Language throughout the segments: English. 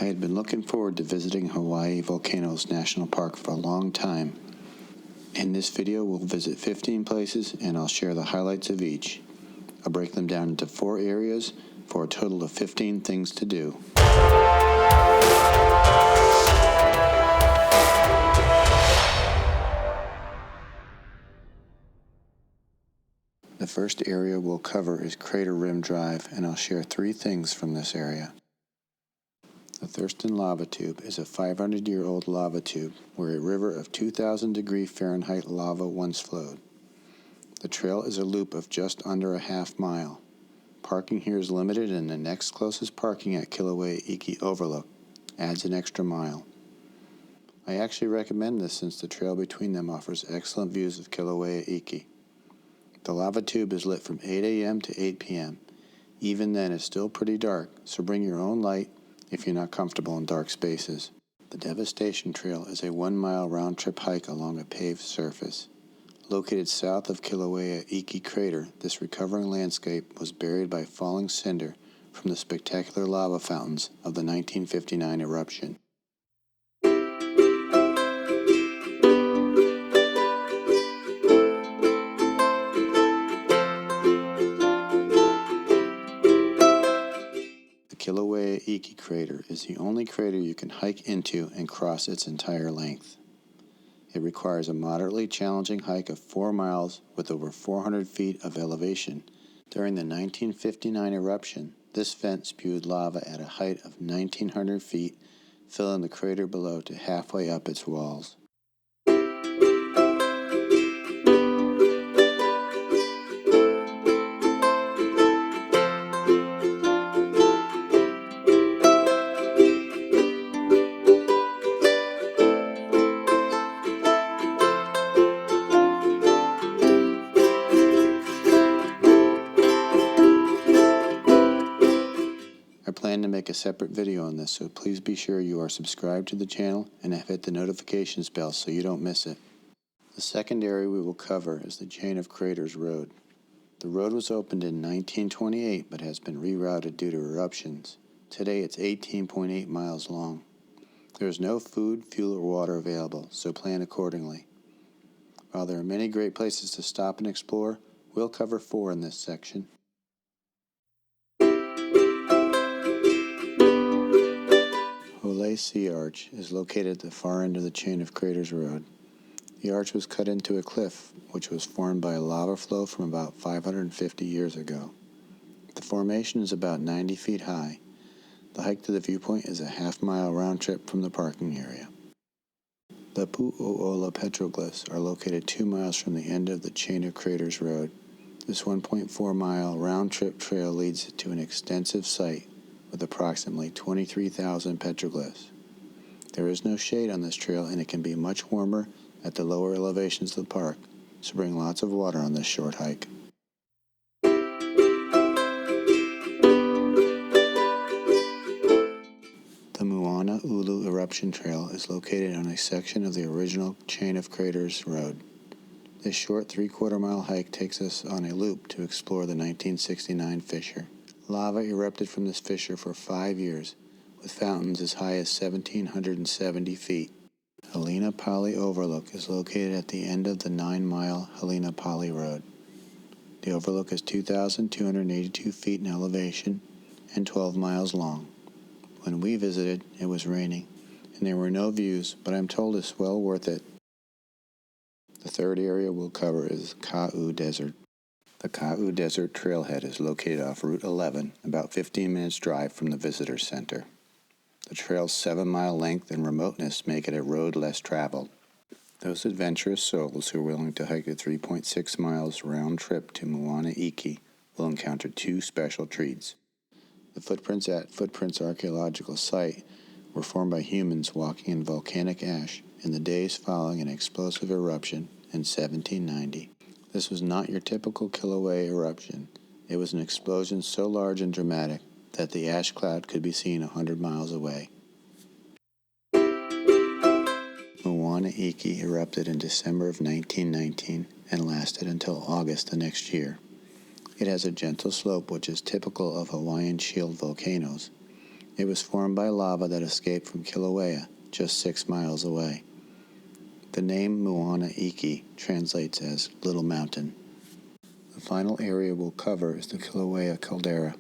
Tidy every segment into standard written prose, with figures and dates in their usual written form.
I had been looking forward to visiting Hawaii Volcanoes National Park for a long time. In this video, we'll visit 15 places and I'll share the highlights of each. I'll break them down into 4 areas for a total of 15 things to do. The first area we'll cover is Crater Rim Drive, and I'll share 3 things from this area. The Thurston Lava Tube is a 500-year-old lava tube where a river of 2,000 degree Fahrenheit lava once flowed. The trail is a loop of just under a half mile. Parking here is limited, and the next closest parking at Kilauea Iki Overlook adds an extra mile. I actually recommend this since the trail between them offers excellent views of Kilauea Iki. The lava tube is lit from 8 a.m. to 8 p.m. Even then, it's still pretty dark, so bring your own light if you're not comfortable in dark spaces. The Devastation Trail is a 1-mile round-trip hike along a paved surface. Located south of Kilauea Iki Crater, this recovering landscape was buried by falling cinder from the spectacular lava fountains of the 1959 eruption. Kilauea Iki Crater is the only crater you can hike into and cross its entire length. It requires a moderately challenging hike of 4 miles with over 400 feet of elevation. During the 1959 eruption, this vent spewed lava at a height of 1,900 feet, filling the crater below to halfway up its walls. I plan to make a separate video on this, so please be sure you are subscribed to the channel and have hit the notifications bell so you don't miss it. The second area we will cover is the Chain of Craters Road. The road was opened in 1928 but has been rerouted due to eruptions. Today it's 18.8 miles long. There is no food, fuel, or water available, so plan accordingly. While there are many great places to stop and explore, we'll cover 4 in this section. Ole Sea Arch is located at the far end of the Chain of Craters Road. The arch was cut into a cliff, which was formed by a lava flow from about 550 years ago. The formation is about 90 feet high. The hike to the viewpoint is a half-mile round trip from the parking area. The Pu'uola petroglyphs are located 2 miles from the end of the Chain of Craters Road. This 1.4-mile round-trip trail leads to an extensive site with approximately 23,000 petroglyphs. There is no shade on this trail, and it can be much warmer at the lower elevations of the park, so bring lots of water on this short hike. The Moana Ulu Eruption Trail is located on a section of the original Chain of Craters Road. This short 3/4-mile hike takes us on a loop to explore the 1969 fissure. Lava erupted from this fissure for 5 years, with fountains as high as 1,770 feet. Helena Pali Overlook is located at the end of the 9-mile Helena Pali Road. The overlook is 2,282 feet in elevation and 12 miles long. When we visited, it was raining, and there were no views, but I'm told it's well worth it. The third area we'll cover is Ka'u Desert. The Ka'u Desert Trailhead is located off Route 11, about 15 minutes drive from the Visitor Center. The trail's 7-mile length and remoteness make it a road less traveled. Those adventurous souls who are willing to hike a 3.6 miles round trip to Moana Iki will encounter 2 special treats. The footprints at Footprints Archaeological Site were formed by humans walking in volcanic ash in the days following an explosive eruption in 1790. This was not your typical Kilauea eruption. It was an explosion so large and dramatic that the ash cloud could be seen 100 miles away. Moana Iki erupted in December of 1919 and lasted until August the next year. It has a gentle slope which is typical of Hawaiian shield volcanoes. It was formed by lava that escaped from Kilauea, just 6 miles away. The name Mauna Iki translates as Little Mountain. The final area we'll cover is the Kilauea Caldera.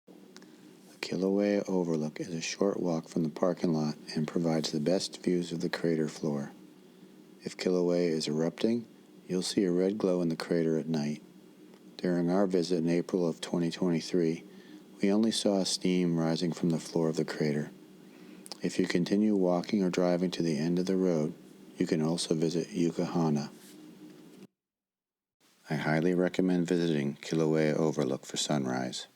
The Kilauea Overlook is a short walk from the parking lot and provides the best views of the crater floor. If Kilauea is erupting, you'll see a red glow in the crater at night. During our visit in April of 2023, we only saw steam rising from the floor of the crater. If you continue walking or driving to the end of the road, you can also visit Yucahana. I highly recommend visiting Kilauea Overlook for sunrise.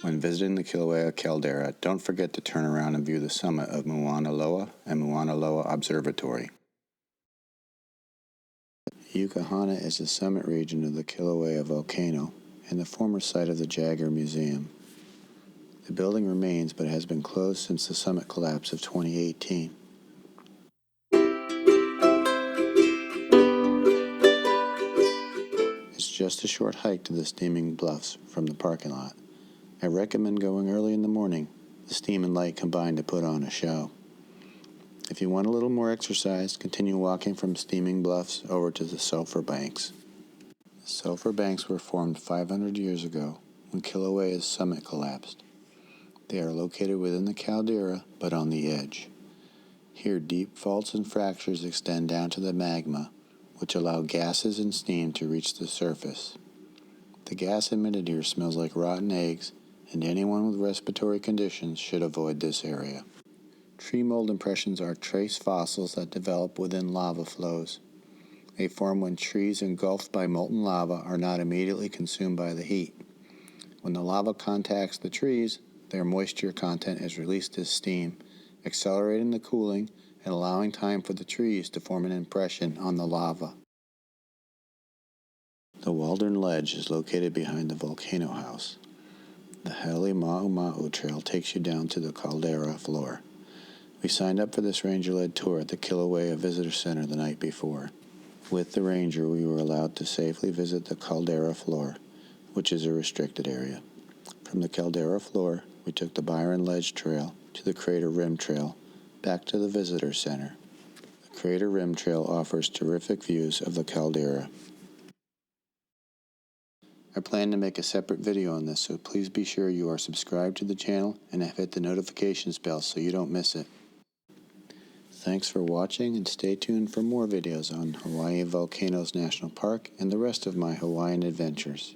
When visiting the Kilauea Caldera, don't forget to turn around and view the summit of Mauna Loa and Mauna Loa Observatory. Yucahana is the summit region of the Kilauea volcano and the former site of the Jagger Museum. The building remains but has been closed since the summit collapse of 2018. It's just a short hike to the steaming bluffs from the parking lot. I recommend going early in the morning. The steam and light combine to put on a show. If you want a little more exercise, continue walking from Steaming Bluffs over to the Sulphur Banks. The Sulphur Banks were formed 500 years ago when Kilauea's summit collapsed. They are located within the caldera, but on the edge. Here, deep faults and fractures extend down to the magma, which allow gases and steam to reach the surface. The gas emitted here smells like rotten eggs, and anyone with respiratory conditions should avoid this area. Tree mold impressions are trace fossils that develop within lava flows. They form when trees engulfed by molten lava are not immediately consumed by the heat. When the lava contacts the trees, their moisture content is released as steam, accelerating the cooling and allowing time for the trees to form an impression on the lava. The Waldron Ledge is located behind the volcano house. The Hale Ma'uma'u Trail takes you down to the caldera floor. We signed up for this ranger-led tour at the Kilauea Visitor Center the night before. With the ranger, we were allowed to safely visit the caldera floor, which is a restricted area. From the caldera floor, we took the Byron Ledge Trail to the Crater Rim Trail, back to the Visitor Center. The Crater Rim Trail offers terrific views of the caldera. I plan to make a separate video on this, so please be sure you are subscribed to the channel and have hit the notifications bell so you don't miss it. Thanks for watching, and stay tuned for more videos on Hawaii Volcanoes National Park and the rest of my Hawaiian adventures.